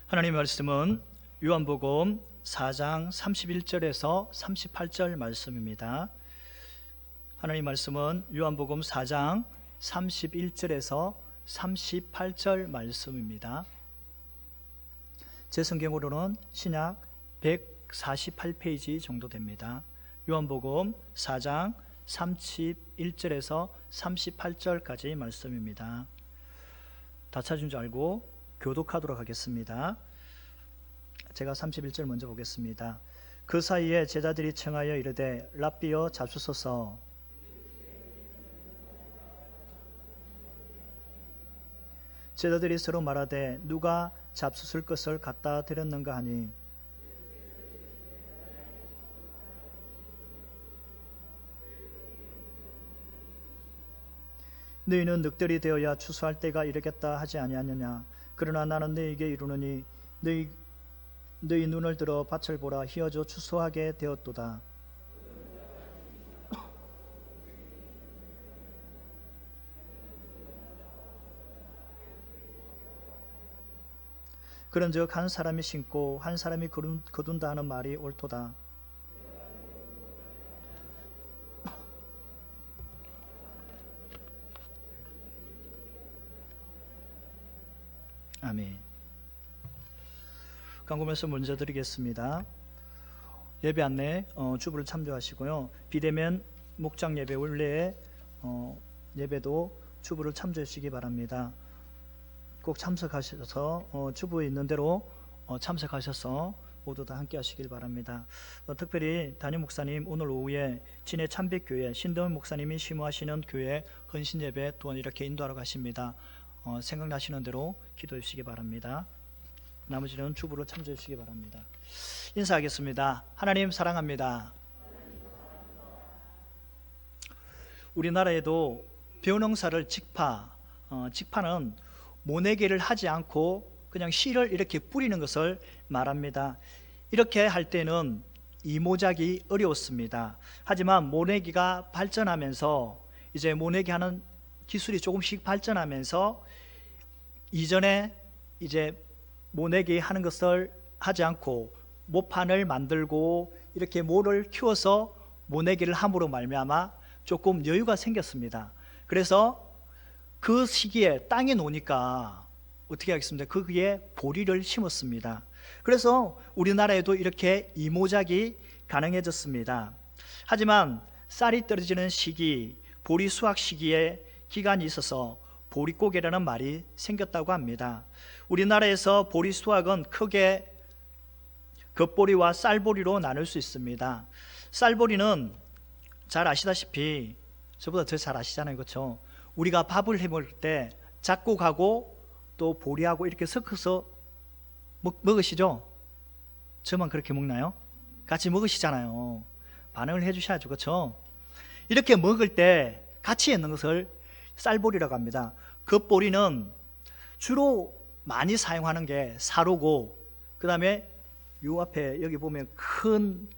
하나님의 말씀은 요한복음 4장 31절에서 38절 말씀입니다. 하나님의 말씀은 요한복음 4장 31절에서 38절 말씀입니다. 제 성경으로는 신약 148페이지 정도 됩니다. 요한복음 4장 31절에서 38절까지 말씀입니다. 다 찾은 줄 알고 교독하도록 하겠습니다. 제가 31절 먼저 보겠습니다. 그 사이에 제자들이 청하여 이르되 랍비여 잡수소서. 제자들이 서로 말하되 누가 잡수실 것을 갖다 드렸는가 하니 너희는 늑들이 되어야 추수할 때가 이르겠다 하지 아니하느냐. 그러나 나는 너희에게 이르노니 너희 눈을 들어 밭을 보라. 희어져 추수하게 되었도다. 그런즉 한 사람이 심고 한 사람이 거둔다 하는 말이 옳도다. 아멘. 광고 말씀 먼저 드리겠습니다. 예배 안내 주부를 참조하시고요. 비대면 목장 예배 원래의 예배도 주부를 참조해 주시기 바랍니다. 꼭 참석하셔서 주부에 있는 대로 참석하셔서 모두 다 함께 하시길 바랍니다. 특별히 담임 목사님 오늘 오후에 진해 참백교회 신동훈 목사님이 심호하시는 교회 헌신 예배 또한 이렇게 인도하러 가십니다. 생각나시는 대로 기도해 주시기 바랍니다. 나머지는 주부로 참조해 주시기 바랍니다. 인사하겠습니다. 하나님 사랑합니다. 우리나라에도 벼농사를 직파는 모내기를 하지 않고 그냥 씨를 이렇게 뿌리는 것을 말합니다. 이렇게 할 때는 이모작이 어려웠습니다. 하지만 모내기가 발전하면서 이제 모내기 하는 기술이 조금씩 발전하면서 이전에 이제 모내기 하는 것을 하지 않고 모판을 만들고 이렇게 모를 키워서 모내기를 함으로 말미암아 조금 여유가 생겼습니다. 그래서 그 시기에 땅이 노니까 어떻게 하겠습니까? 거기에 보리를 심었습니다. 그래서 우리나라에도 이렇게 이모작이 가능해졌습니다. 하지만 쌀이 떨어지는 시기, 보리 수확 시기에 기간이 있어서 보릿고개라는 말이 생겼다고 합니다. 우리나라에서 보리 수확은 크게 겉보리와 쌀보리로 나눌 수 있습니다. 쌀보리는 잘 아시다시피 저보다 더 잘 아시잖아요, 그렇죠? 우리가 밥을 해 먹을 때 잡곡하고 또 보리하고 이렇게 섞어서 먹으시죠? 저만 그렇게 먹나요? 같이 먹으시잖아요. 반응을 해주셔야죠, 그렇죠? 이렇게 먹을 때 같이 있는 것을 쌀보리라고 합니다. 겉보리는 주로 많이 사용하는 게 사로고, 그 다음에 요 앞에 여기 보면 큰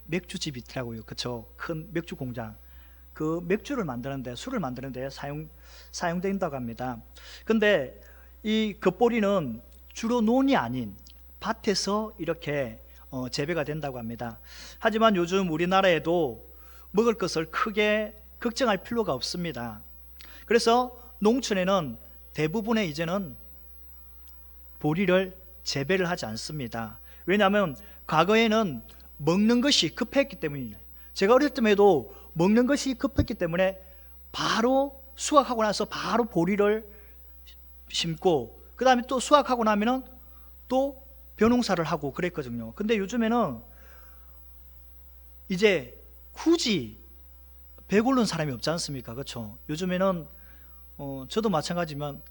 맥주집이 있더라고요, 그렇죠? 큰 맥주 공장, 그 맥주를 만드는데, 술을 만드는데 사용된다고 합니다. 근데 이 겉보리는 주로 논이 아닌 밭에서 이렇게 재배가 된다고 합니다. 하지만 요즘 우리나라에도 먹을 것을 크게 걱정할 필요가 없습니다. 그래서 농촌에는 대부분의 이제는 보리를 재배를 하지 않습니다. 왜냐하면 과거에는 먹는 것이 급했기 때문이에요. 제가 어릴 때에도 먹는 것이 급했기 때문에 바로 수확하고 나서 바로 보리를 심고, 그 다음에 또 수확하고 나면은 또 벼농사를 하고 그랬거든요. 근데 요즘에는 이제 굳이 배고른 사람이 없지 않습니까? 그렇죠? 요즘에는 저도 마찬가지지만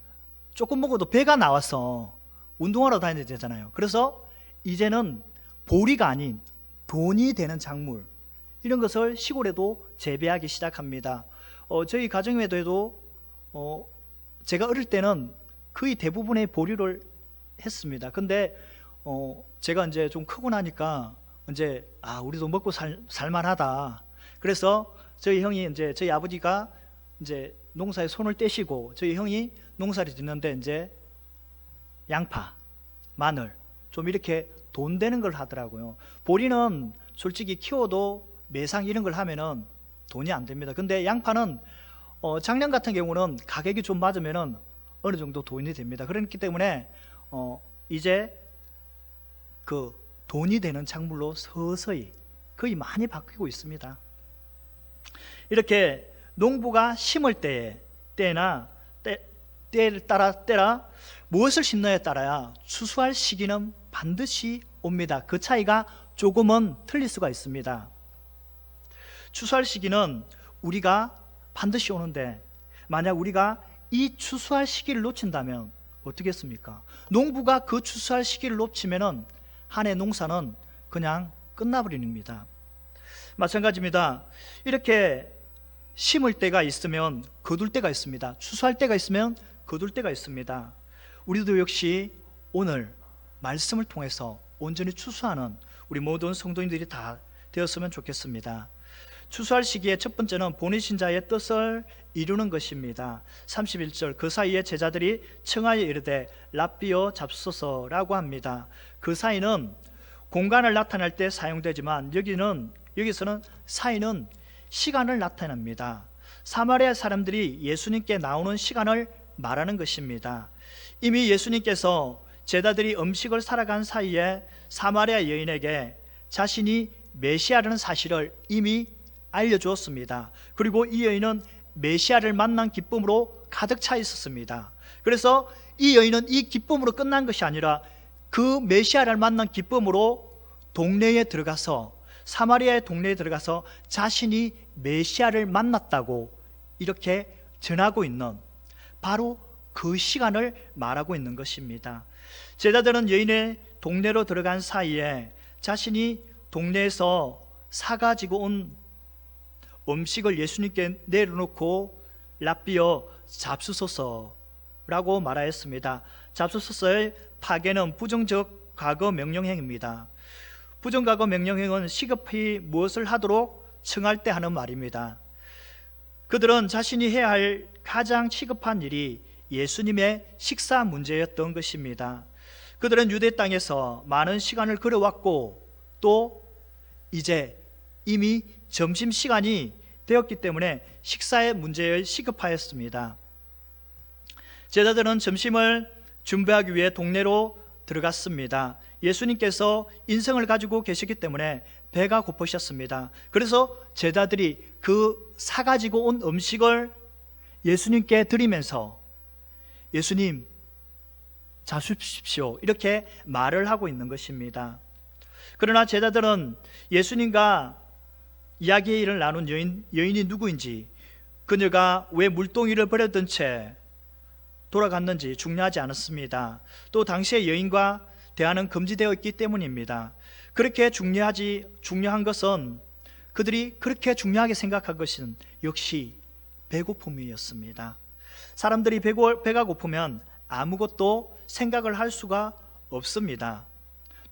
조금 먹어도 배가 나와서 운동하러 다녀야 되잖아요. 그래서 이제는 보리가 아닌 돈이 되는 작물, 이런 것을 시골에도 재배하기 시작합니다. 저희 가정에도 제가 어릴 때는 거의 대부분의 보리를 했습니다. 근데 제가 이제 좀 크고 나니까 이제 우리도 먹고 살만하다. 그래서 저희 형이 저희 아버지가 이제 농사에 손을 떼시고 저희 형이 농사를 짓는데 이제 양파, 마늘 좀 이렇게 돈 되는 걸 하더라고요. 보리는 솔직히 키워도 매상 이런 걸 하면은 돈이 안 됩니다. 근데 양파는 작년 같은 경우는 가격이 좀 맞으면은 어느 정도 돈이 됩니다. 그렇기 때문에 이제 그 돈이 되는 작물로 서서히 거의 많이 바뀌고 있습니다. 이렇게 농부가 심을 때나 때를 따라 무엇을 심느냐에 따라야 추수할 시기는 반드시 옵니다. 그 차이가 조금은 틀릴 수가 있습니다. 추수할 시기는 우리가 반드시 오는데 만약 우리가 이 추수할 시기를 놓친다면 어떻겠습니까? 농부가 그 추수할 시기를 놓치면은 한 해 농사는 그냥 끝나버립니다. 마찬가지입니다. 이렇게 심을 때가 있으면 거둘 때가 있습니다. 추수할 때가 있으면 거둘 때가 있습니다. 우리도 역시 오늘 말씀을 통해서 온전히 추수하는 우리 모든 성도님들이 다 되었으면 좋겠습니다. 추수할 시기에 첫 번째는 보내신 자의 뜻을 이루는 것입니다. 31절 그 사이에 제자들이 청하여 이르되 랍비여 잡소서라고 합니다. 그 사이는 공간을 나타낼 때 사용되지만 여기서는 사이는 시간을 나타냅니다. 사마리아 사람들이 예수님께 나오는 시간을 말하는 것입니다. 이미 예수님께서 제자들이 음식을 살아간 사이에 사마리아 여인에게 자신이 메시아라는 사실을 이미 알려주었습니다. 그리고 이 여인은 메시아를 만난 기쁨으로 가득 차 있었습니다. 그래서 이 여인은 이 기쁨으로 끝난 것이 아니라 그 메시아를 만난 기쁨으로 동네에 들어가서 사마리아의 동네에 들어가서 자신이 메시아를 만났다고 이렇게 전하고 있는 바로 그 시간을 말하고 있는 것입니다. 제자들은 여인의 동네로 들어간 사이에 자신이 동네에서 사가지고 온 음식을 예수님께 내려놓고 랍비여 잡수소서라고 말하였습니다. 잡수소서의 파괴는 부정적 과거 명령형입니다. 부정과거 명령형은 시급히 무엇을 하도록 청할 때 하는 말입니다. 그들은 자신이 해야 할 가장 시급한 일이 예수님의 식사 문제였던 것입니다. 그들은 유대 땅에서 많은 시간을 걸어왔고 또 이제 이미 점심시간이 되었기 때문에 식사의 문제에 시급하였습니다. 제자들은 점심을 준비하기 위해 동네로 들어갔습니다. 예수님께서 인성을 가지고 계시기 때문에 배가 고프셨습니다. 그래서 제자들이 그 사가지고 온 음식을 예수님께 드리면서 예수님 잡수십시오 이렇게 말을 하고 있는 것입니다. 그러나 제자들은 예수님과 이야기의 일을 나눈 여인이 누구인지, 그녀가 왜 물동이를 버렸던 채 돌아갔는지 중요하지 않았습니다. 또 당시의 여인과 대화는 금지되어 있기 때문입니다. 그렇게 중요한 것은 그들이 그렇게 중요하게 생각한 것은 역시 배고픔이었습니다. 사람들이 배가 고프면 아무것도 생각을 할 수가 없습니다.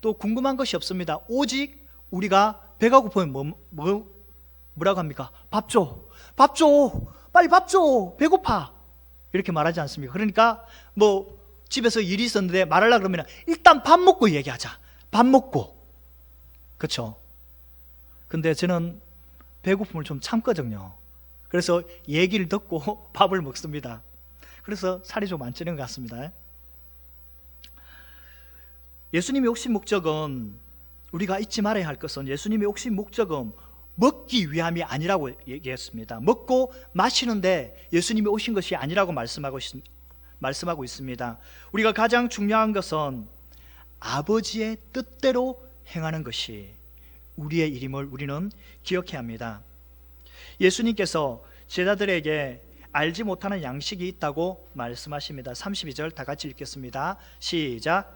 또 궁금한 것이 없습니다. 오직 우리가 배가 고프면 뭐라고 합니까? 밥 줘, 밥 줘, 빨리 밥 줘, 배고파 이렇게 말하지 않습니까? 그러니까 뭐 집에서 일이 있었는데 말하려고 그러면 일단 밥 먹고 얘기하자. 밥 먹고. 그렇죠? 근데 저는 배고픔을 좀 참거든요. 그래서 얘기를 듣고 밥을 먹습니다. 그래서 살이 좀 안 찌는 것 같습니다. 예수님의 오신 목적은, 우리가 잊지 말아야 할 것은 예수님의 오신 목적은 먹기 위함이 아니라고 얘기했습니다. 먹고 마시는데 예수님이 오신 것이 아니라고 말씀하고 있습니다. 우리가 가장 중요한 것은 아버지의 뜻대로 행하는 것이 우리의 일임을 우리는 기억해야 합니다. 예수님께서 제자들에게 알지 못하는 양식이 있다고 말씀하십니다. 32절 다 같이 읽겠습니다. 시작.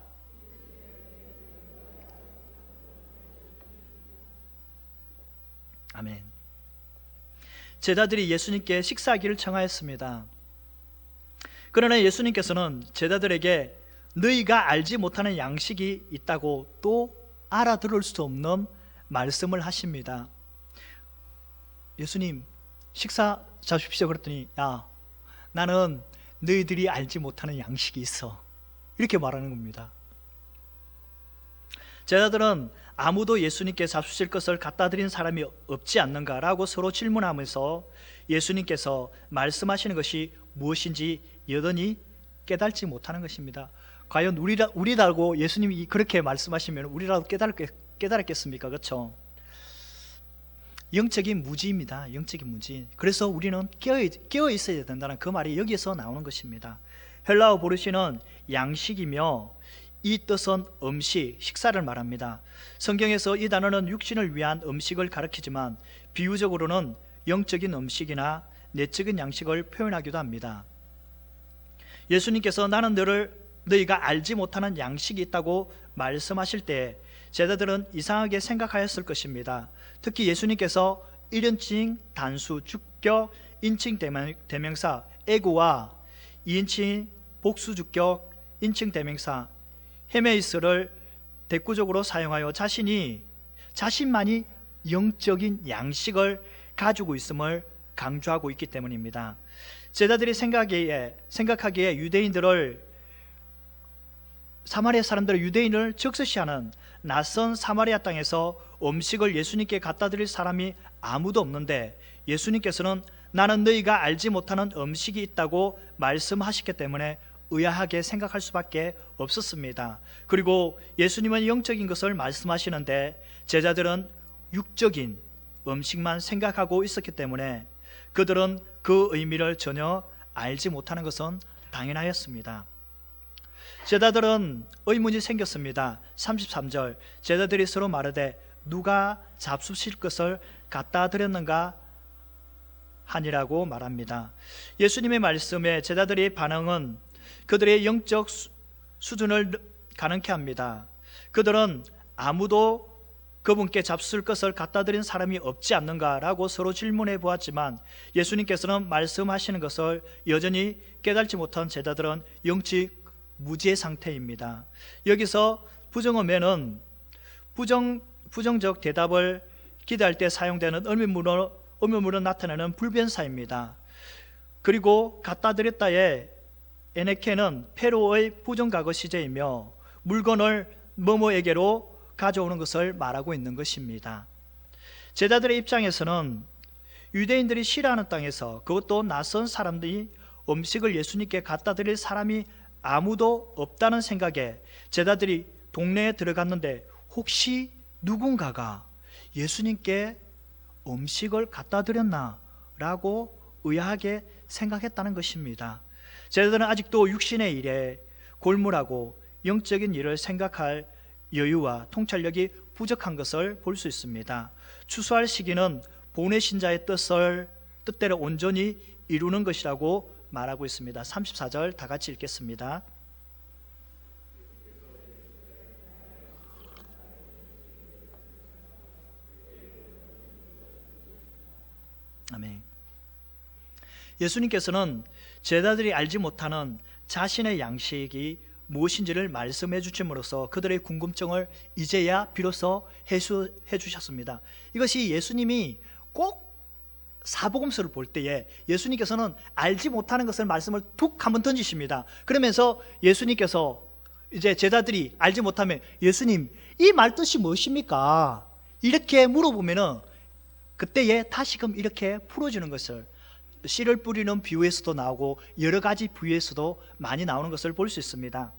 아멘. 제자들이 예수님께 식사하기를 청하였습니다. 그러나 예수님께서는 제자들에게 너희가 알지 못하는 양식이 있다고 또 알아들을 수 없는 말씀을 하십니다. 예수님 식사 잡수십시오 그랬더니 야, 나는 너희들이 알지 못하는 양식이 있어 이렇게 말하는 겁니다. 제자들은 아무도 예수님께 잡수실 것을 갖다 드린 사람이 없지 않는가라고 서로 질문하면서 예수님께서 말씀하시는 것이 무엇인지 여전히 깨달지 못하는 것입니다. 과연 우리라고 예수님이 그렇게 말씀하시면 우리라도 깨달았겠습니까? 그렇죠? 영적인 무지입니다. 영적인 무지. 그래서 우리는 깨어 있어야 된다는 그 말이 여기서 나오는 것입니다. 헬라어 보르시는 양식이며 이 뜻은 음식, 식사를 말합니다. 성경에서 이 단어는 육신을 위한 음식을 가리키지만 비유적으로는 영적인 음식이나 내적인 양식을 표현하기도 합니다. 예수님께서 나는 너희가 알지 못하는 양식이 있다고 말씀하실 때 제자들은 이상하게 생각하였을 것입니다. 특히 예수님께서 1인칭 단수, 주격, 인칭 대명사 에고와 2인칭 복수, 주격, 인칭 대명사 헤메이스를 대꾸적으로 사용하여 자신만이 영적인 양식을 가지고 있음을 강조하고 있기 때문입니다. 제자들이 생각하기에 사마리아 사람들의 유대인을 적시하는 낯선 사마리아 땅에서 음식을 예수님께 갖다 드릴 사람이 아무도 없는데 예수님께서는 나는 너희가 알지 못하는 음식이 있다고 말씀하셨기 때문에 의아하게 생각할 수밖에 없었습니다. 그리고 예수님은 영적인 것을 말씀하시는데 제자들은 육적인 음식만 생각하고 있었기 때문에 그들은 그 의미를 전혀 알지 못하는 것은 당연하였습니다. 제자들은 의문이 생겼습니다. 33절 제자들이 서로 말하되 누가 잡수실 것을 갖다 드렸는가 하니라고 말합니다. 예수님의 말씀에 제자들의 반응은 그들의 영적 수준을 가능케 합니다. 그들은 아무도 그분께 잡술 것을 갖다 드린 사람이 없지 않는가라고 서로 질문해 보았지만 예수님께서는 말씀하시는 것을 여전히 깨달지 못한 제자들은 영적 무지의 상태입니다. 여기서 부정어면은 부정적 대답을 기대할 때 사용되는 의문문으로 나타내는 불변사입니다. 그리고 갖다 드렸다의 에네케는 페로의 부정과거 시제이며 물건을 뭐뭐에게로 가져오는 것을 말하고 있는 것입니다. 제자들의 입장에서는 유대인들이 싫어하는 땅에서 그것도 낯선 사람들이 음식을 예수님께 갖다 드릴 사람이 아무도 없다는 생각에 제자들이 동네에 들어갔는데 혹시 누군가가 예수님께 음식을 갖다 드렸나? 라고 의아하게 생각했다는 것입니다. 제자들은 아직도 육신의 일에 골몰하고 영적인 일을 생각할 여유와 통찰력이 부족한 것을 볼 수 있습니다. 추수할 시기는 본의 신자의 뜻대로 온전히 이루는 것이라고 말하고 있습니다. 34절 다 같이 읽겠습니다. 아멘. 예수님께서는 제자들이 알지 못하는 자신의 양식이 무엇인지를 말씀해 주심으로써 그들의 궁금증을 이제야 비로소 해소해 주셨습니다. 이것이 예수님이 꼭 사복음서를 볼 때에 예수님께서는 알지 못하는 것을 말씀을 툭 한번 던지십니다. 그러면서 예수님께서 이제 제자들이 알지 못하면 예수님 이 말 뜻이 무엇입니까? 이렇게 물어보면은 그때에 다시금 이렇게 풀어주는 것을 씨를 뿌리는 비유에서도 나오고 여러 가지 비유에서도 많이 나오는 것을 볼 수 있습니다.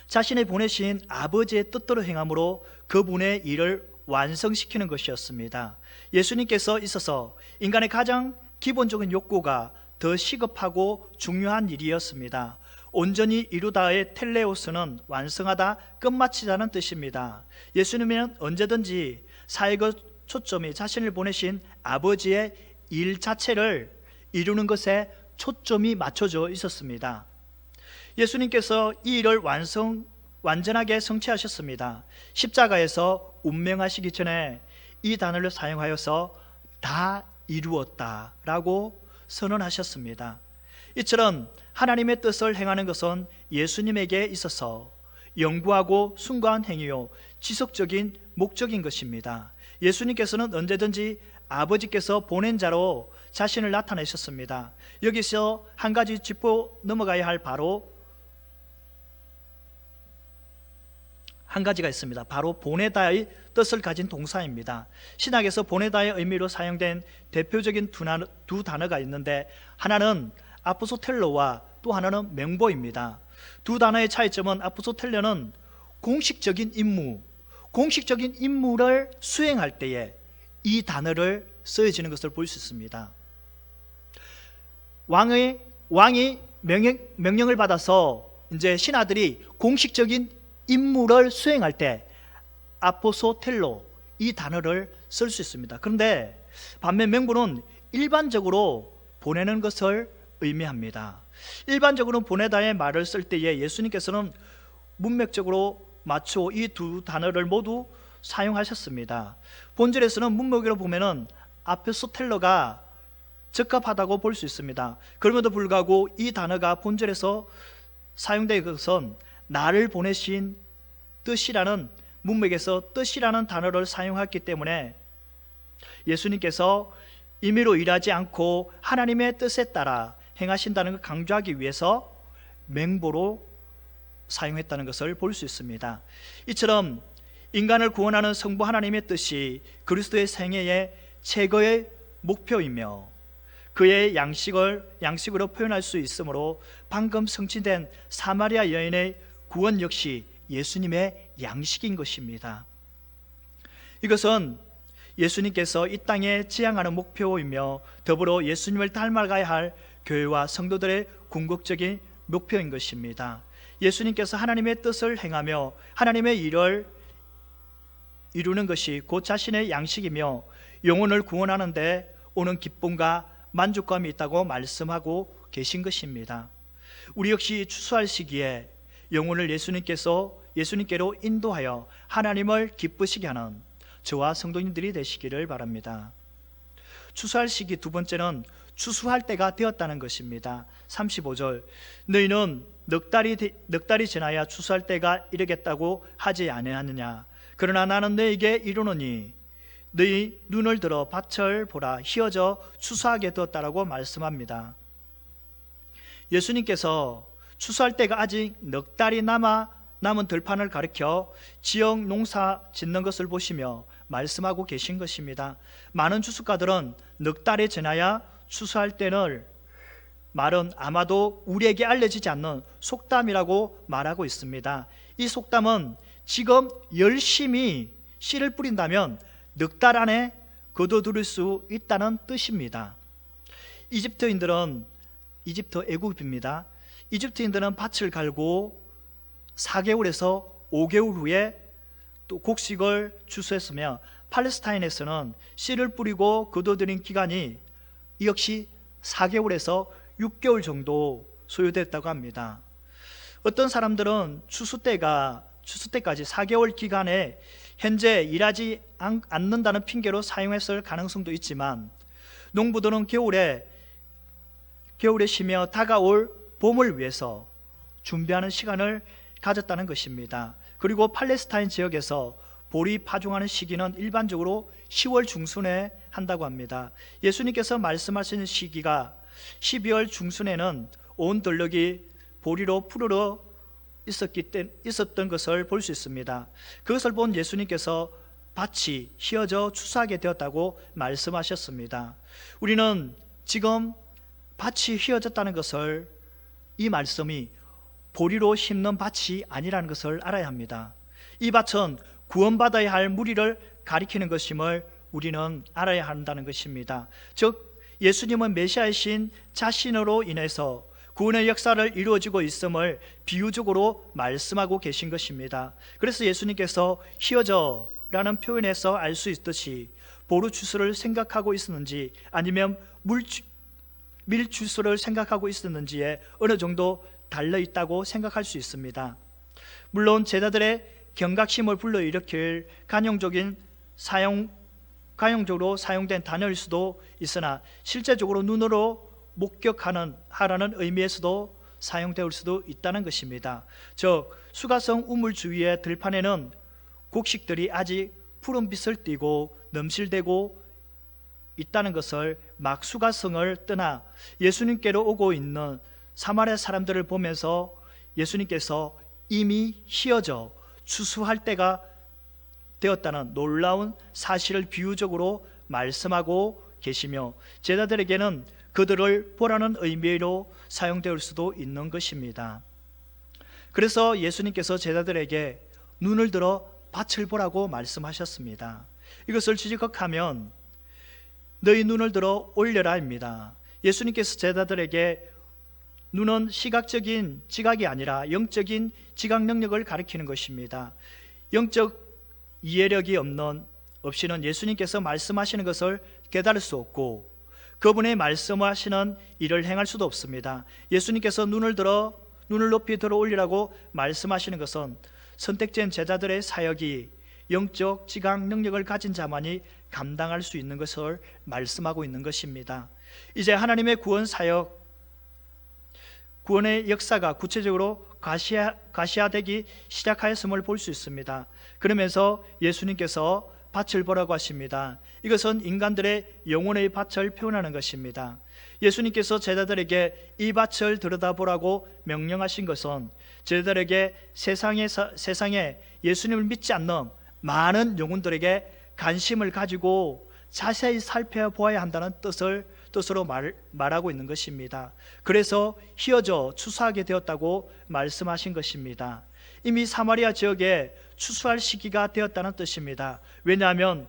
자신의 보내신 아버지의 뜻대로 행함으로 그분의 일을 완성시키는 것이었습니다. 예수님께서 있어서 인간의 가장 기본적인 욕구가 더 시급하고 중요한 일이었습니다. 온전히 이루다의 텔레오스는 완성하다, 끝마치다는 뜻입니다. 예수님은 언제든지 사역의 초점이 자신을 보내신 아버지의 일 자체를 이루는 것에 초점이 맞춰져 있었습니다. 예수님께서 이 일을 완전하게 성취하셨습니다. 십자가에서 운명하시기 전에 이 단어를 사용하여서 다 이루었다라고 선언하셨습니다. 이처럼 하나님의 뜻을 행하는 것은 예수님에게 있어서 영구하고 숭고한 행위요 지속적인 목적인 것입니다. 예수님께서는 언제든지 아버지께서 보낸 자로 자신을 나타내셨습니다. 여기서 한 가지 짚고 넘어가야 할 바로 한 가지가 있습니다. 바로 보내다의 뜻을 가진 동사입니다. 신약에서 보내다의 의미로 사용된 대표적인 두 단어가 있는데, 하나는 아포스텔로와 또 하나는 맹보입니다. 두 단어의 차이점은, 아포스텔로는 공식적인 임무를 수행할 때에 이 단어를 쓰여지는 것을 볼 수 있습니다. 왕이 명령을 받아서 이제 신하들이 공식적인 임무를 수행할 때 아포스텔로, 이 단어를 쓸 수 있습니다. 그런데 반면 맹보는 일반적으로 보내는 것을 의미합니다. 일반적으로 보내다의 말을 쓸 때에 예수님께서는 문맥적으로 맞춰 이 두 단어를 모두 사용하셨습니다. 본절에서는 문맥으로 보면은 아포스텔로가 적합하다고 볼 수 있습니다. 그럼에도 불구하고 이 단어가 본절에서 사용된 것은 나를 보내신 뜻이라는, 문맥에서 뜻이라는 단어를 사용했기 때문에 예수님께서 임의로 일하지 않고 하나님의 뜻에 따라 행하신다는 것을 강조하기 위해서 맹보로 사용했다는 것을 볼 수 있습니다. 이처럼 인간을 구원하는 성부 하나님의 뜻이 그리스도의 생애의 최고의 목표이며 그의 양식으로 표현할 수 있으므로 방금 성취된 사마리아 여인의 구원 역시 예수님의 양식인 것입니다. 이것은 예수님께서 이 땅에 지향하는 목표이며 더불어 예수님을 닮아가야 할 교회와 성도들의 궁극적인 목표인 것입니다. 예수님께서 하나님의 뜻을 행하며 하나님의 일을 이루는 것이 곧 자신의 양식이며 영혼을 구원하는 데 오는 기쁨과 만족감이 있다고 말씀하고 계신 것입니다. 우리 역시 추수할 시기에 영혼을 예수님께로 인도하여 하나님을 기쁘시게 하는 저와 성도님들이 되시기를 바랍니다. 추수할 시기 두 번째는 추수할 때가 되었다는 것입니다. 35절, 너희는 넉 달이 지나야 추수할 때가 이르겠다고 하지 아니하느냐. 그러나 나는 너희에게 이르노니 너희 눈을 들어 밭을 보라, 희어져 추수하게 되었다라고 말씀합니다. 예수님께서 추수할 때가 아직 넉 달이 남은 들판을 가리켜 지역 농사 짓는 것을 보시며 말씀하고 계신 것입니다. 많은 주수가들은 넉 달이 지나야 추수할 때를 말은 아마도 우리에게 알려지지 않는 속담이라고 말하고 있습니다. 이 속담은 지금 열심히 씨를 뿌린다면 넉 달 안에 거둬들일 수 있다는 뜻입니다. 애굽입니다. 이집트인들은 밭을 갈고 4개월에서 5개월 후에 또 곡식을 추수했으며 팔레스타인에서는 씨를 뿌리고 거둬들인 기간이 역시 4개월에서 6개월 정도 소요됐다고 합니다. 어떤 사람들은 추수 때까지 4개월 기간에 현재 일하지 않는다는 핑계로 사용했을 가능성도 있지만, 농부들은 겨울에 쉬며 다가올 봄을 위해서 준비하는 시간을 가졌다는 것입니다. 그리고 팔레스타인 지역에서 보리 파종하는 시기는 일반적으로 10월 중순에 한다고 합니다. 예수님께서 말씀하시는 시기가 12월 중순에는 온 들녘이 보리로 푸르러 있었던 것을 볼 수 있습니다. 그것을 본 예수님께서 밭이 휘어져 추수하게 되었다고 말씀하셨습니다. 우리는 지금 밭이 휘어졌다는 것을, 이 말씀이 보리로 심는 밭이 아니라는 것을 알아야 합니다. 이 밭은 구원받아야 할 무리를 가리키는 것임을 우리는 알아야 한다는 것입니다. 즉 예수님은 메시아이신 자신으로 인해서 구원의 역사를 이루어지고 있음을 비유적으로 말씀하고 계신 것입니다. 그래서 예수님께서 휘어져 라는 표현에서 알 수 있듯이 보루 추수를 생각하고 있었는지 아니면 밀 추수를 생각하고 있었는지에 어느 정도 달려있다고 생각할 수 있습니다. 물론 제자들의 경각심을 불러일으킬 관용적으로 사용된 단어일 수도 있으나 실제적으로 눈으로 목격하라는 의미에서도 사용될 수도 있다는 것입니다. 즉 수가성 우물 주위의 들판에는 곡식들이 아직 푸른빛을 띠고 넘실대고 있다는 것을 막 수가성을 떠나 예수님께로 오고 있는 사마리아 사람들을 보면서 예수님께서 이미 휘어져 추수할 때가 되었다는 놀라운 사실을 비유적으로 말씀하고 계시며, 제자들에게는 그들을 보라는 의미로 사용될 수도 있는 것입니다. 그래서 예수님께서 제자들에게 눈을 들어 밭을 보라고 말씀하셨습니다. 이것을 지적하면 너희 눈을 들어 올려라입니다. 예수님께서 제자들에게 눈은 시각적인 지각이 아니라 영적인 지각 능력을 가리키는 것입니다. 영적 이해력이 없이는 예수님께서 말씀하시는 것을 깨달을 수 없고 그분의 말씀하시는 일을 행할 수도 없습니다. 예수님께서 눈을 높이 들어 올리라고 말씀하시는 것은 선택된 제자들의 사역이 영적 지각 능력을 가진 자만이 감당할 수 있는 것을 말씀하고 있는 것입니다. 이제 하나님의 구원 사역, 구원의 역사가 구체적으로 가시화되기 시작하였음을 볼 수 있습니다. 그러면서 예수님께서 밭을 보라고 하십니다. 이것은 인간들의 영혼의 밭을 표현하는 것입니다. 예수님께서 제자들에게 이 밭을 들여다보라고 명령하신 것은 제자들에게 세상에 예수님을 믿지 않는 많은 영혼들에게 관심을 가지고 자세히 살펴보아야 한다는 뜻으로 말하고 있는 것입니다. 그래서 휘어져 추수하게 되었다고 말씀하신 것입니다. 이미 사마리아 지역에 추수할 시기가 되었다는 뜻입니다. 왜냐하면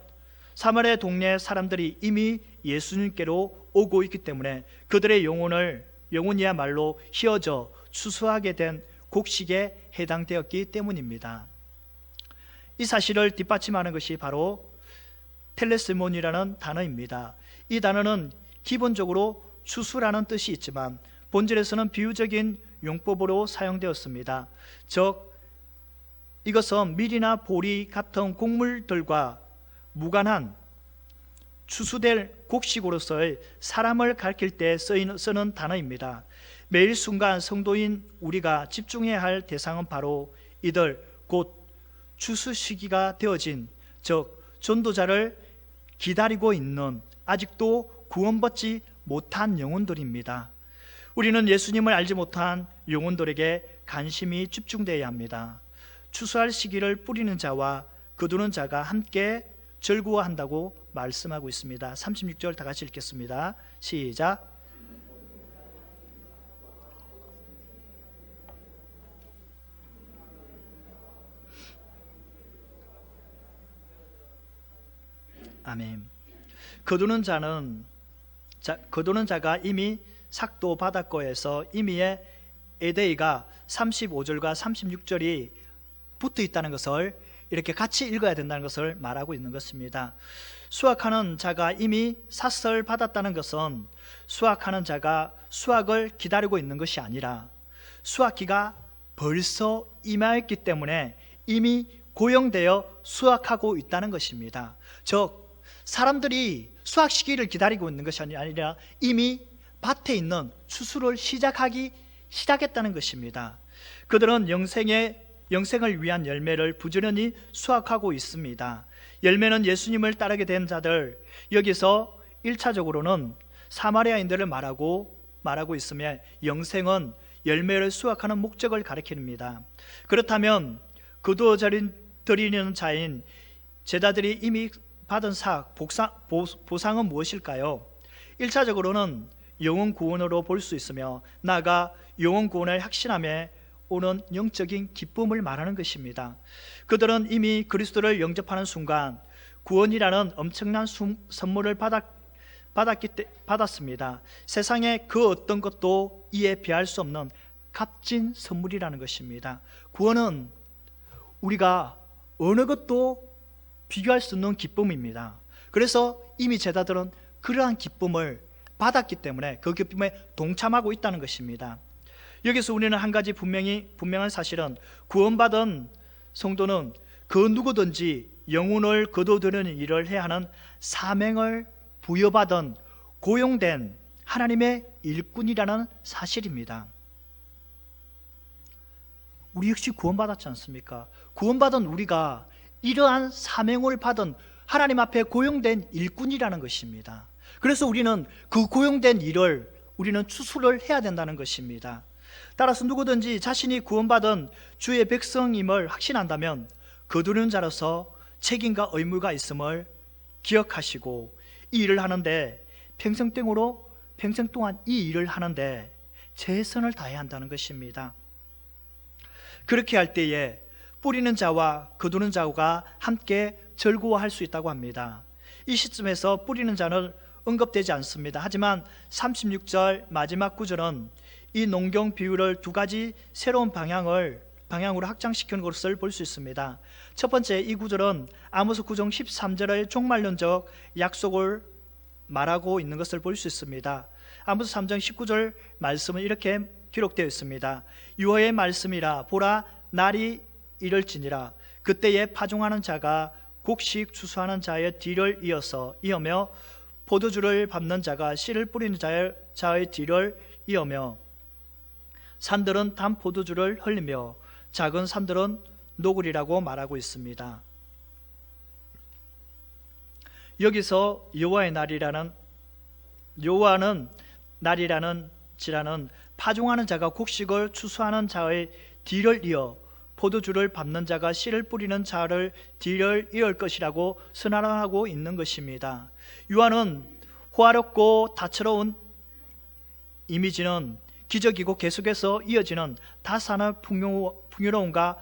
사마리아 동네 사람들이 이미 예수님께로 오고 있기 때문에 그들의 영혼이야말로 휘어져 추수하게 된 곡식에 해당되었기 때문입니다. 이 사실을 뒷받침하는 것이 바로 텔레스몬이라는 단어입니다. 이 단어는 기본적으로 추수라는 뜻이 있지만 본질에서는 비유적인 용법으로 사용되었습니다. 즉 이것은 밀이나 보리 같은 곡물들과 무관한 추수될 곡식으로서의 사람을 가리킬 때 쓰는 단어입니다. 매일 순간 성도인 우리가 집중해야 할 대상은 바로 이들 곧 추수 시기가 되어진, 즉 전도자를 기다리고 있는 아직도 구원받지 못한 영혼들입니다. 우리는 예수님을 알지 못한 영혼들에게 관심이 집중되어야 합니다. 추수할 시기를 뿌리는 자와 거두는 자가 함께 절구어한다고 말씀하고 있습니다. 36절 다 같이 읽겠습니다. 시작. 아멘. 거두는 자가 이미 삭도 바닷가에서 이미의 에데이가 35절과 36절이 붙어 있다는 것을 이렇게 같이 읽어야 된다는 것을 말하고 있는 것입니다. 수확하는 자가 이미 삭을 받았다는 것은 수확하는 자가 수확을 기다리고 있는 것이 아니라 수확기가 벌써 임하였기 때문에 이미 고용되어 수확하고 있다는 것입니다. 즉 사람들이 수확 시기를 기다리고 있는 것이 아니라 이미 밭에 있는 추수를 시작했다는 것입니다. 그들은 영생을 위한 열매를 부지런히 수확하고 있습니다. 열매는 예수님을 따르게 된 자들, 여기서 1차적으로는 사마리아인들을 말하고 있으며 영생은 열매를 수확하는 목적을 가리킵니다. 그렇다면 거두어 드리는 자인 제자들이 이미 받은 보상은 무엇일까요? 1차적으로는 영혼 구원으로 볼 수 있으며 나아가 영혼 구원을 확신함에 오는 영적인 기쁨을 말하는 것입니다. 그들은 이미 그리스도를 영접하는 순간 구원이라는 엄청난 선물을 받았습니다. 세상에 그 어떤 것도 이에 비할 수 없는 값진 선물이라는 것입니다. 구원은 우리가 어느 것도 비교할 수 없는 기쁨입니다. 그래서 이미 제자들은 그러한 기쁨을 받았기 때문에 그 기쁨에 동참하고 있다는 것입니다. 여기서 우리는 한 가지 분명한 사실은 구원받은 성도는 그 누구든지 영혼을 거둬들이는 일을 해야 하는 사명을 부여받은 고용된 하나님의 일꾼이라는 사실입니다. 우리 역시 구원받았지 않습니까? 구원받은 우리가 이러한 사명을 받은 하나님 앞에 고용된 일꾼이라는 것입니다. 그래서 우리는 그 고용된 일을 우리는 추수를 해야 된다는 것입니다. 따라서 누구든지 자신이 구원받은 주의 백성임을 확신한다면 거두는 자로서 책임과 의무가 있음을 기억하시고 이 일을 하는데 평생 동안 이 일을 하는데 최선을 다해야 한다는 것입니다. 그렇게 할 때에 뿌리는 자와 거두는 자가 함께 즐거워할 수 있다고 합니다. 이 시점에서 뿌리는 자는 언급되지 않습니다. 하지만 36절 마지막 구절은 이 농경 비유를 두 가지 새로운 방향으로 확장시키는 것을 볼 수 있습니다. 첫 번째, 이 구절은 아모스 9장 13절의 종말론적 약속을 말하고 있는 것을 볼 수 있습니다. 아모스 3장 19절 말씀은 이렇게 기록되어 있습니다. 유호의 말씀이라 보라 날이 이를지니라 그때에 파종하는 자가 곡식 추수하는 자의 뒤를 이으며 포도주를 밟는 자가 씨를 뿌리는 자의 뒤를 이으며 산들은 단 포도주를 흘리며 작은 산들은 녹으리라고 말하고 있습니다. 여기서 여호와는 날이라는 지라는 파종하는 자가 곡식을 추수하는 자의 뒤를 이어 포도주를 밟는 자가 씨를 뿌리는 자를 뒤를 이을 것이라고 선언하고 있는 것입니다. 요한은 호화롭고 다채로운 이미지는 기적이고 계속해서 이어지는 다산의 풍요로움과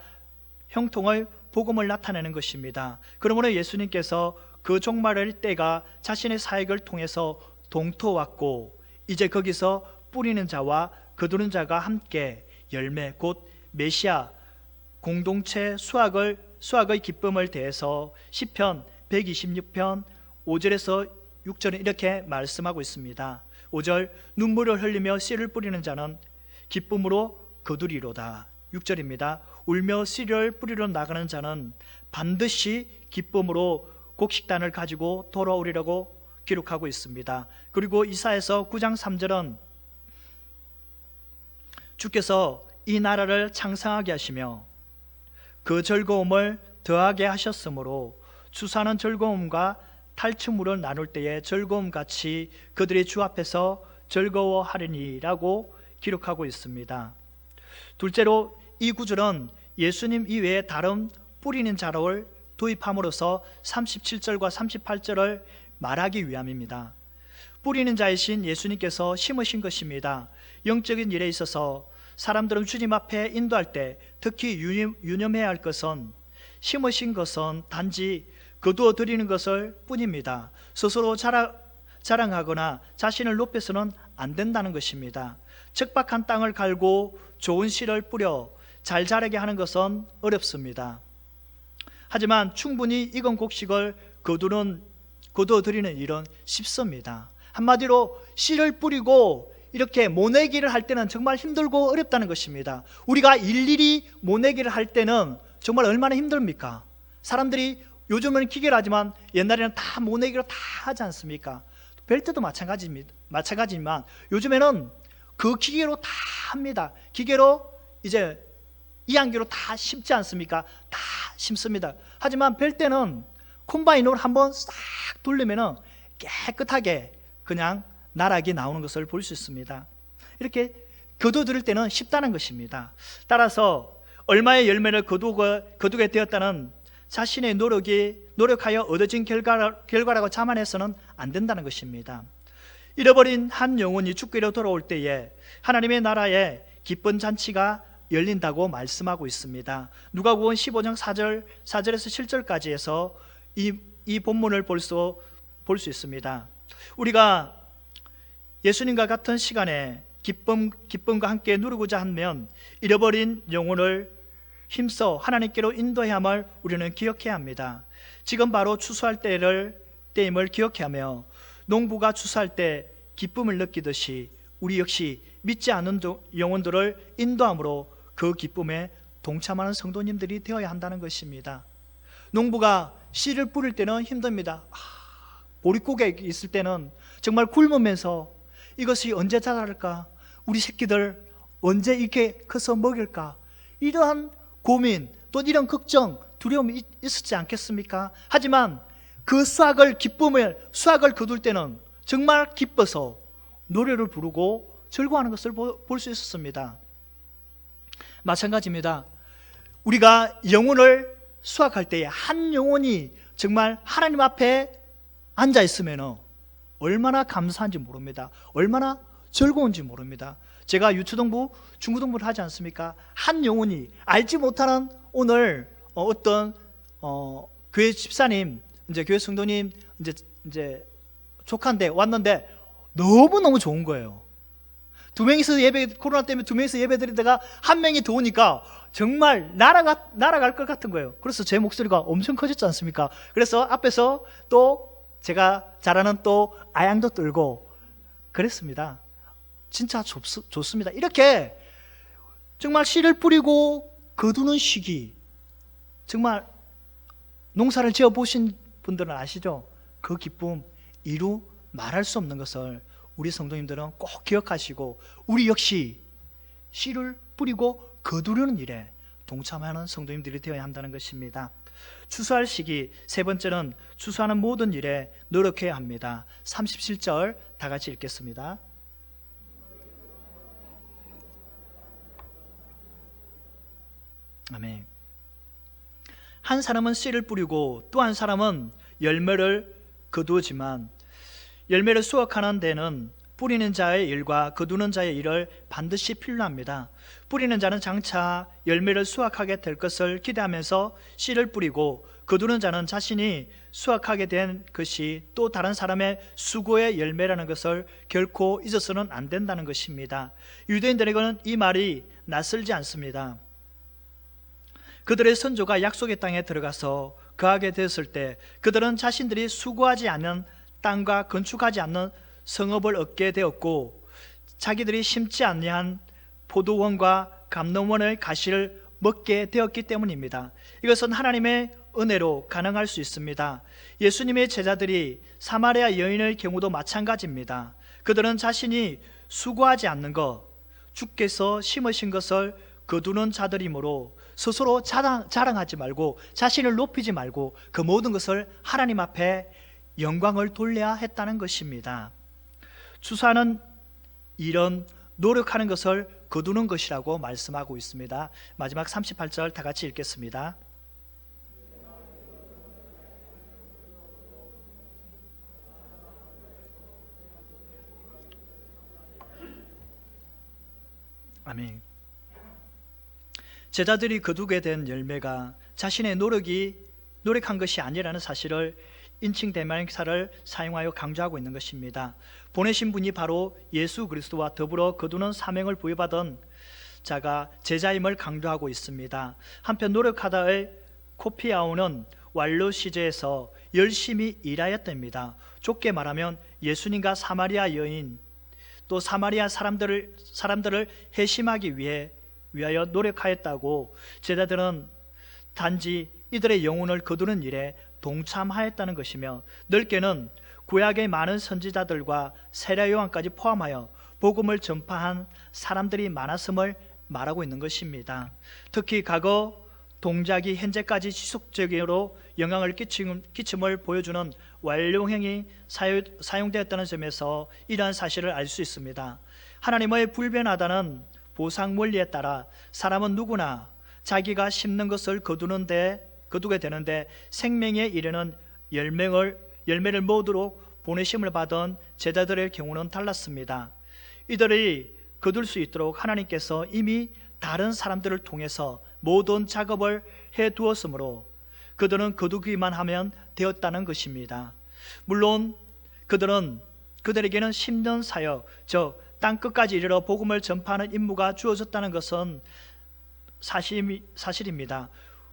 형통의 복음을 나타내는 것입니다. 그러므로 예수님께서 그 종말의 때가 자신의 사역을 통해서 동토왔고 이제 거기서 뿌리는 자와 거두는 자가 함께 열매 곧 메시아 공동체 수확의 기쁨을 대해서 시편 126편 5절에서 6절은 이렇게 말씀하고 있습니다. 5절 눈물을 흘리며 씨를 뿌리는 자는 기쁨으로 거두리로다. 6절입니다. 울며 씨를 뿌리러 나가는 자는 반드시 기쁨으로 곡식단을 가지고 돌아오리라고 기록하고 있습니다. 그리고 이사야서 9장 3절은 주께서 이 나라를 창성하게 하시며 그 즐거움을 더하게 하셨으므로 추수하는 즐거움과 탈취물을 나눌 때에 즐거움같이 그들이 주 앞에서 즐거워하리니라고 기록하고 있습니다. 둘째로 이 구절은 예수님 이외에 다른 뿌리는 자를 도입함으로써 37절과 38절을 말하기 위함입니다. 뿌리는 자이신 예수님께서 심으신 것입니다. 영적인 일에 있어서 사람들은 주님 앞에 인도할 때 특히 유념해야 할 것은 심으신 것은 단지 거두어 드리는 것을 뿐입니다. 스스로 자랑하거나 자신을 높여서는 안 된다는 것입니다. 척박한 땅을 갈고 좋은 씨를 뿌려 잘 자라게 하는 것은 어렵습니다. 하지만 충분히 익은 곡식을 거두어 드리는 일은 쉽습니다. 한마디로 씨를 뿌리고 이렇게 모내기를 할 때는 정말 힘들고 어렵다는 것입니다. 우리가 일일이 모내기를 할 때는 정말 얼마나 힘듭니까? 사람들이 요즘은 기계를 하지만 옛날에는 다 모내기로 다 하지 않습니까? 벨트도 마찬가지지만 요즘에는 그 기계로 다 합니다. 기계로 이제 이안기로 다 심지 않습니까? 다 심습니다. 하지만 벨트는 콤바인으로 한번 싹 돌리면은 깨끗하게 그냥 나락이 나오는 것을 볼 수 있습니다. 이렇게 거두어 드릴 때는 쉽다는 것입니다. 따라서 얼마의 열매를 거두게 되었다는 자신의 노력하여 얻어진 결과라고 자만해서는 안 된다는 것입니다. 잃어버린 한 영혼이 주께로 돌아올 때에 하나님의 나라에 기쁜 잔치가 열린다고 말씀하고 있습니다. 누가복음 15장 4절에서 7절까지 해서 이 본문을 볼 수 있습니다. 우리가 예수님과 같은 시간에 기쁨과 함께 누리고자 하면 잃어버린 영혼을 힘써 하나님께로 인도해야 함을 우리는 기억해야 합니다. 지금 바로 추수할 때임을 기억해야 하며 농부가 추수할 때 기쁨을 느끼듯이 우리 역시 믿지 않는 영혼들을 인도함으로 그 기쁨에 동참하는 성도님들이 되어야 한다는 것입니다. 농부가 씨를 뿌릴 때는 힘듭니다. 보릿고개 있을 때는 정말 굶으면서 이것이 언제 자랄까? 우리 새끼들 언제 이렇게 커서 먹일까? 이러한 고민, 또 이런 걱정, 두려움이 있었지 않겠습니까? 하지만 그 수확을 거둘 때는 정말 기뻐서 노래를 부르고 즐거워하는 것을 볼 수 있었습니다. 마찬가지입니다. 우리가 영혼을 수확할 때에 한 영혼이 정말 하나님 앞에 앉아 있으면 얼마나 감사한지 모릅니다. 얼마나 즐거운지 모릅니다. 제가 유초동부, 중고등부를 하지 않습니까? 한 영혼이 알지 못하는 오늘 어떤 교회 집사님, 이제 교회 성도님, 이제 조카인데 왔는데 너무너무 좋은 거예요. 두 명이서 코로나 때문에 두 명이서 예배 드리다가 한 명이 더 오니까 정말 날아갈 것 같은 거예요. 그래서 제 목소리가 엄청 커졌지 않습니까? 그래서 앞에서 또 제가 잘하는 또 아양도 떨고 그랬습니다. 진짜 좋습니다. 이렇게 정말 씨를 뿌리고 거두는 시기, 정말 농사를 지어 보신 분들은 아시죠? 그 기쁨 이루 말할 수 없는 것을 우리 성도님들은 꼭 기억하시고, 우리 역시 씨를 뿌리고 거두려는 일에 동참하는 성도님들이 되어야 한다는 것입니다. 추수할 시기, 세 번째는 추수하는 모든 일에 노력해야 합니다. 37절 다 같이 읽겠습니다. 아멘. 한 사람은 씨를 뿌리고 또 한 사람은 열매를 거두지만 열매를 수확하는 데는 뿌리는 자의 일과 거두는 자의 일을 반드시 필요합니다. 뿌리는 자는 장차 열매를 수확하게 될 것을 기대하면서 씨를 뿌리고, 거두는 자는 자신이 수확하게 된 것이 또 다른 사람의 수고의 열매라는 것을 결코 잊어서는 안 된다는 것입니다. 유대인들에게는 이 말이 낯설지 않습니다. 그들의 선조가 약속의 땅에 들어가서 거하게 되었을 때 그들은 자신들이 수고하지 않은 땅과 건축하지 않는 성읍을 얻게 되었고, 자기들이 심지 아니한 포도원과 감람원의 가시를 먹게 되었기 때문입니다. 이것은 하나님의 은혜로 가능할 수 있습니다. 예수님의 제자들이 사마리아 여인의 경우도 마찬가지입니다. 그들은 자신이 수고하지 않는 것, 주께서 심으신 것을 거두는 자들이므로 스스로 자랑하지 말고 자신을 높이지 말고 그 모든 것을 하나님 앞에 영광을 돌려야 했다는 것입니다. 추수하는 일은 노력하는 것을 거두는 것이라고 말씀하고 있습니다. 마지막 38절 다 같이 읽겠습니다. 아멘. 제자들이 거두게 된 열매가 자신의 노력한 것이 아니라는 사실을 인칭 대명사를 사용하여 강조하고 있는 것입니다. 보내신 분이 바로 예수 그리스도와 더불어 거두는 사명을 부여받은 자가 제자임을 강조하고 있습니다. 한편 노력하다의 코피아오는 완료 시제에서 열심히 일하였답니다. 좁게 말하면 예수님과 사마리아 여인, 또 사마리아 사람들을 회심하기 위하여 노력하였다고, 제자들은 단지 이들의 영혼을 거두는 일에 동참하였다는 것이며, 넓게는 구약의 많은 선지자들과 세례 요한까지 포함하여 복음을 전파한 사람들이 많았음을 말하고 있는 것입니다. 특히 과거 동작이 현재까지 지속적으로 영향을 끼침을 보여주는 완료형이 사용되었다는 점에서 이러한 사실을 알 수 있습니다. 하나님의 불변하다는 보상 원리에 따라 사람은 누구나 자기가 심는 것을 거두게 되는데, 생명에 이르는 열매를 모두록 보내심을 받은 제자들의 경우는 달랐습니다. 이들이 거둘 수 있도록 하나님께서 이미 다른 사람들을 통해서 모든 작업을 해두었으므로 그들은 거두기만 하면 되었다는 것입니다. 물론 그들에게는 심는 사역, 즉 땅 끝까지 이르러 복음을 전파하는 임무가 주어졌다는 것은 사실입니다.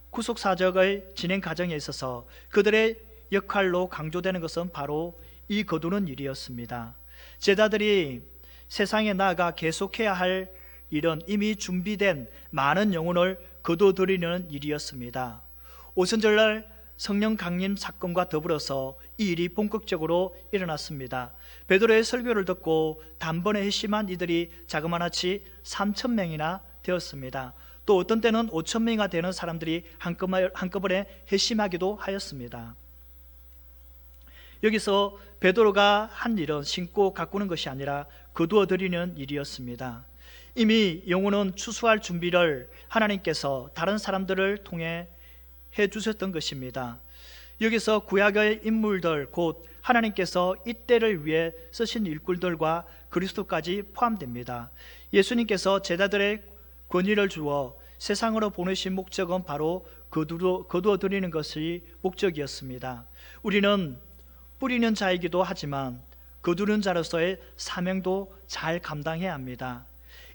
구속사적의 진행 과정에 있어서 그들의 역할로 강조되는 것은 바로 이 거두는 일이었습니다. 제자들이 세상에 나아가 계속해야 할 일은 이미 준비된 많은 영혼을 거둬들이는 일이었습니다. 오순절날 성령 강림 사건과 더불어서 이 일이 본격적으로 일어났습니다. 베드로의 설교를 듣고 단번에 회심한 이들이 자그마치 3,000명이나 되었습니다. 또 어떤 때는 5,000명이나 되는 사람들이 한꺼번에 회심하기도 하였습니다. 여기서 베드로가 한 일은 신고 가꾸는 것이 아니라 거두어 들이는 일이었습니다. 이미 영혼은 추수할 준비를 하나님께서 다른 사람들을 통해 해 주셨던 것입니다. 여기서 구약의 인물들, 곧 하나님께서 이 때를 위해 쓰신 일꾼들과 그리스도까지 포함됩니다. 예수님께서 제자들의 권위를 주어 세상으로 보내신 목적은 바로 거두어 드리는 것이 목적이었습니다. 우리는 뿌리는 자이기도 하지만 거두는 자로서의 사명도 잘 감당해야 합니다.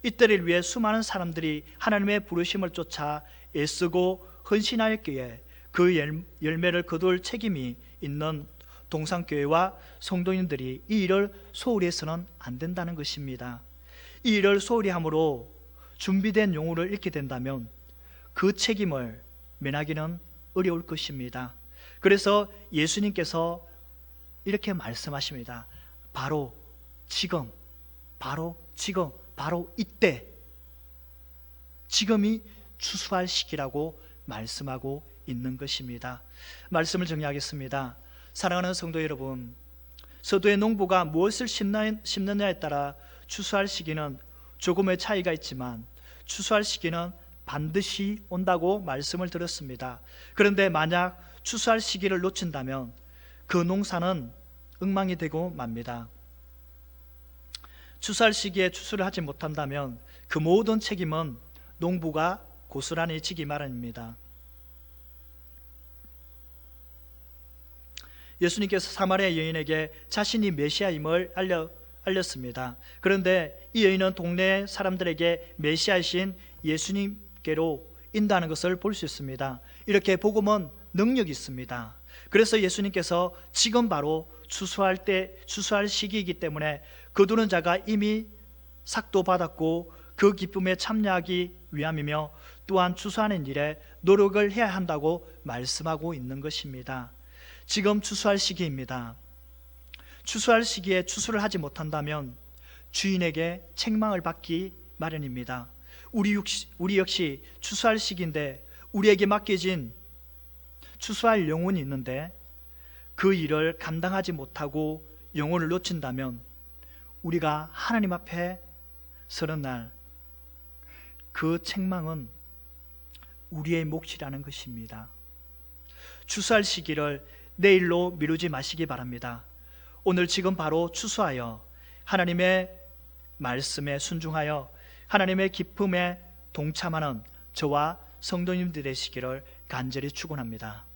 이때를 위해 수많은 사람들이 하나님의 부르심을 쫓아 애쓰고 헌신하였기에 그 열매를 거둘 책임이 있는 동산교회와 성도님들이 이 일을 소홀히 해서는 안 된다는 것입니다. 이 일을 소홀히 함으로 준비된 영혼을 잃게 된다면 그 책임을 면하기는 어려울 것입니다. 그래서 예수님께서 이렇게 말씀하십니다. 바로 지금, 바로 이때, 지금이 추수할 시기라고 말씀하고 있는 것입니다. 말씀을 정리하겠습니다. 사랑하는 성도 여러분, 서도의 농부가 무엇을 심느냐에 따라 추수할 시기는 조금의 차이가 있지만 추수할 시기는 반드시 온다고 말씀을 드렸습니다. 그런데 만약 추수할 시기를 놓친다면 그 농사는 엉망이 되고 맙니다. 추수할 시기에 추수를 하지 못한다면 그 모든 책임은 농부가 고스란히 지기 마련입니다. 예수님께서 사마리아 여인에게 자신이 메시아임을 알렸습니다. 그런데 이 여인은 동네 사람들에게 메시아이신 예수님께로 인도하는 것을 볼 수 있습니다. 이렇게 복음은 능력이 있습니다. 그래서 예수님께서 지금 바로 추수할 시기이기 때문에 거두는 자가 이미 삭도 받았고 그 기쁨에 참여하기 위함이며 또한 추수하는 일에 노력을 해야 한다고 말씀하고 있는 것입니다. 지금 추수할 시기입니다. 추수할 시기에 추수를 하지 못한다면 주인에게 책망을 받기 마련입니다. 우리 역시 추수할 시기인데 우리에게 맡겨진 추수할 영혼이 있는데 그 일을 감당하지 못하고 영혼을 놓친다면 우리가 하나님 앞에 서는 날 그 책망은 우리의 몫이라는 것입니다. 추수할 시기를 내일로 미루지 마시기 바랍니다. 오늘 지금 바로 추수하여 하나님의 말씀에 순종하여 하나님의 기쁨에 동참하는 저와 성도님들 되시기를 간절히 축원합니다.